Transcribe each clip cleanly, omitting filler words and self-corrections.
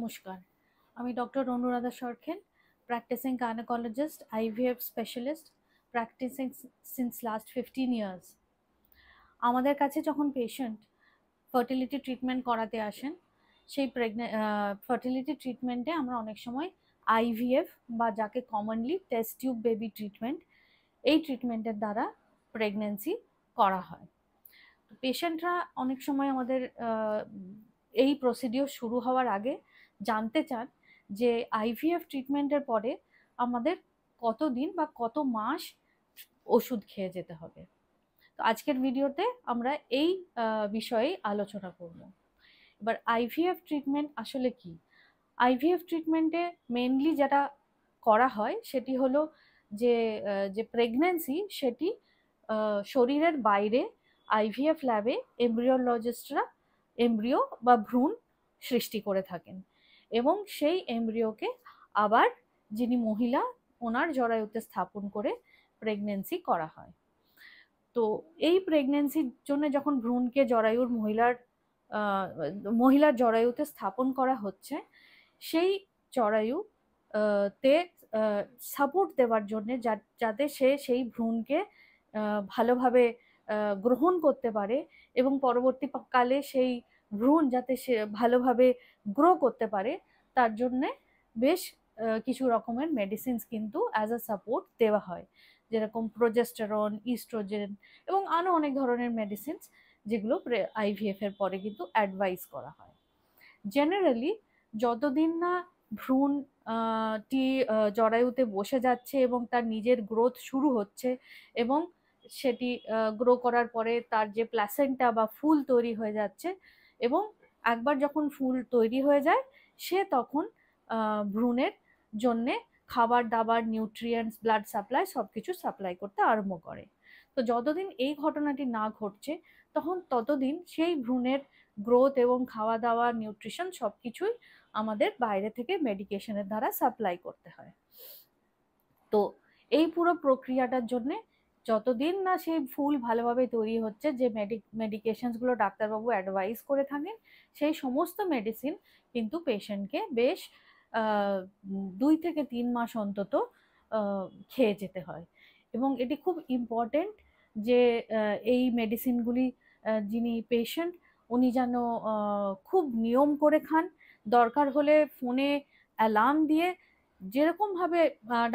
নমস্কার, আমি ডক্টর অনুরাধা সরখেন, practising gynaecologist, IVF specialist, practising since last 15 years. আমাদের কাছে যখন পেশেন্ট ফার্টিলিটি ট্রিটমেন্ট করাতে আসেন, সেই ফার্টিলিটি ট্রিটমেন্টে আমরা অনেক সময় IVF বা যাকে commonly test tube baby treatment, এই ট্রিটমেন্টের দ্বারা প্রেগনেন্সি করা হয়। পেশেন্টরা অনেক সময় আমাদের এই প্রসিডিওর শুরু হওয়ার আগে জানতে চান যে IVF ট্রিটমেন্টের পরে আমাদের কতদিন বা কত মাস ওষুধ খেয়ে যেতে হবে। তো আজকের ভিডিওতে আমরা এই বিষয়ে আলোচনা করব। এবার IVF ট্রিটমেন্ট আসলে কি? IVF ট্রিটমেন্টে মেনলি যেটা করা হয় সেটি হলো যে প্রেগন্যান্সি সেটি শরীরের বাইরে IVF ল্যাবে এমব্রিওলজিস্টরা এমব্রিও বা ভ্রূণ সৃষ্টি করে থাকেন এবং সেই এমব্রিওকে আবার যিনি মহিলা ওনার জরায়ুতে স্থাপন করে প্রেগন্যান্সি করা হয়। তো এই প্রেগন্যান্সির জন্য যখন ভ্রূণকে মহিলার জরায়ুতে স্থাপন করা হচ্ছে, সেই জরায়ু তে সাপোর্ট দেওয়ার জন্য যাতে সে সেই ভ্রূণকে ভালোভাবে গ্রহণ করতে পারে এবং পরবর্তীকালে সেই ভ্রূণ যাতে সে ভালোভাবে গ্রো করতে পারে, তার জন্যে বেশ কিছু রকমের মেডিসিনস কিন্তু অ্যাজ আ সাপোর্ট দেওয়া হয়, যেরকম প্রোজেস্টেরন, ইস্ট্রোজেন এবং আরও অনেক ধরনের মেডিসিনস, যেগুলো IVF এর পরে কিন্তু অ্যাডভাইস করা হয়। জেনারেলি যতদিন না ভ্রূণ টি জরায়ুতে বসে যাচ্ছে এবং তার নিজের গ্রোথ শুরু হচ্ছে এবং সেটি গ্রো করার পরে তার যে প্ল্যাসেন্টা বা ফুল তৈরি হয়ে যাচ্ছে, এবং একবার যখন ফুল তৈরি হয়ে যায় সে তখন ভ্রূণের জন্যে খাবার দাবার, নিউট্রিয়েন্টস, ব্লাড সাপ্লাই সব কিছু সাপ্লাই করতে আরম্ভ করে। তো যতদিন এই ঘটনাটি না ঘটছে ততদিন সেই ভ্রূণের গ্রোথ এবং খাওয়া দাওয়া, নিউট্রিশন সব কিছুই আমাদের বাইরে থেকে মেডিকেশনের দ্বারা সাপ্লাই করতে হয়। তো এই পুরো প্রক্রিয়াটার জন্যে যতদিন না সেই ফুল ভালোভাবে তৈরি হচ্ছে, যে মেডিকেশনসগুলো ডাক্তারবাবু অ্যাডভাইস করে থাকেন, সেই সমস্ত মেডিসিন কিন্তু পেশেন্টকে বেশ 2 থেকে 3 মাস অন্তত খেয়ে যেতে হয়। এবং এটি খুব ইম্পর্টেন্ট যে এই মেডিসিনগুলি যিনি পেশেন্ট উনি যেন খুব নিয়ম করে খান। দরকার হলে ফোনে অ্যালার্ম দিয়ে যেরকমভাবে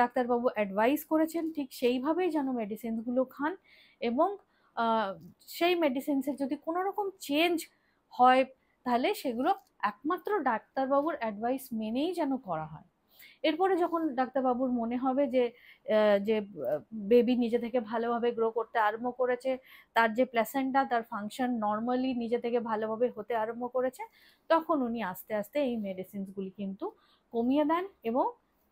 ডাক্তারবাবু অ্যাডভাইস করেছেন ঠিক সেইভাবেই যেন মেডিসিনসগুলো খান, এবং সেই মেডিসিনসের যদি কোনো রকম চেঞ্জ হয় তাহলে সেগুলো একমাত্র ডাক্তারবাবুর অ্যাডভাইস মেনেই যেন করা হয়। এরপরে যখন ডাক্তারবাবুর মনে হবে যে বেবি নিজে থেকে ভালোভাবে গ্রো করতে আরম্ভ করেছে, তার যে প্ল্যাসেন্টা তার ফাংশন নর্মালি নিজে থেকে ভালোভাবে হতে আরম্ভ করেছে, তখন উনি আস্তে আস্তে এই মেডিসিনসগুলি কিন্তু কমিয়ে দেন এবং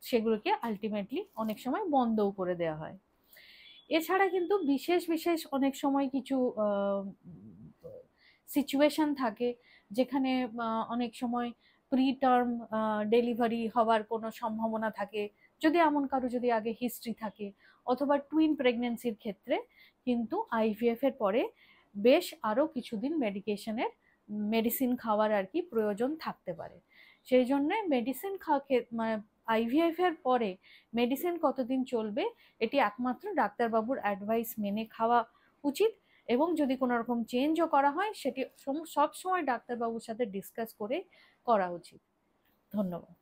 সেগুলোকে আলটিমেটলি অনেক সময় বন্ধও করে দেওয়া হয়। এছাড়া কিন্তু বিশেষ বিশেষ অনেক সময় কিছু সিচুয়েশন থাকে যেখানে অনেক সময় প্রিটার্ম ডেলিভারি হওয়ার কোনো সম্ভাবনা থাকে, যদি এমন কারো যদি আগে হিস্ট্রি থাকে, অথবা টুইন প্রেগনেন্সির ক্ষেত্রে কিন্তু IVF এর পরে বেশ আরও কিছুদিন মেডিসিন খাওয়ার আর কি প্রয়োজন থাকতে পারে। সেই জন্যে মেডিসিন মানে IVF এর পরে মেডিসিন কতদিন চলবে এটি একমাত্র ডাক্তারবাবুর অ্যাডভাইস মেনে খাওয়া উচিত, এবং যদি কোনো রকম চেঞ্জও করা হয় সেটি সব সময় ডাক্তারবাবুর সাথে ডিসকাস করে করা উচিত। ধন্যবাদ।